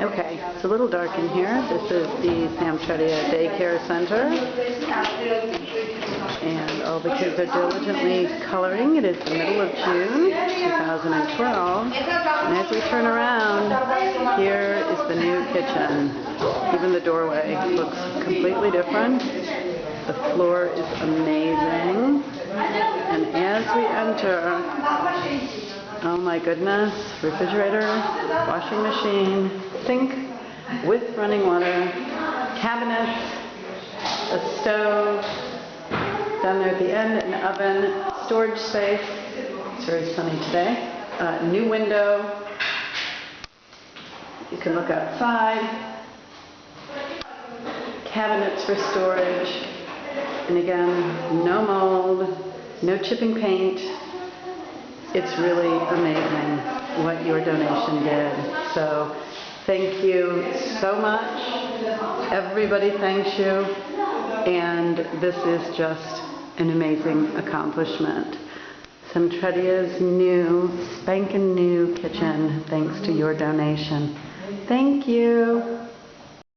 Okay, it's a little dark in here. This is the Samtredia Day Care Center, and all the kids are diligently coloring. It is the middle of June, 2012, and as we turn around, here is the new kitchen. Even the doorway looks completely different. The floor is amazing, and as we enter, oh my goodness, refrigerator, washing machine, sink with running water, cabinets, a stove, down there at the end, an oven, storage space. It's very sunny today. New window. You can look outside. Cabinets for storage. And again, no mold, no chipping paint. It's really amazing what your donation did. So thank you so much. Everybody thanks you. And this is just an amazing accomplishment. Samtredia's new, spankin' new kitchen, thanks to your donation. Thank you.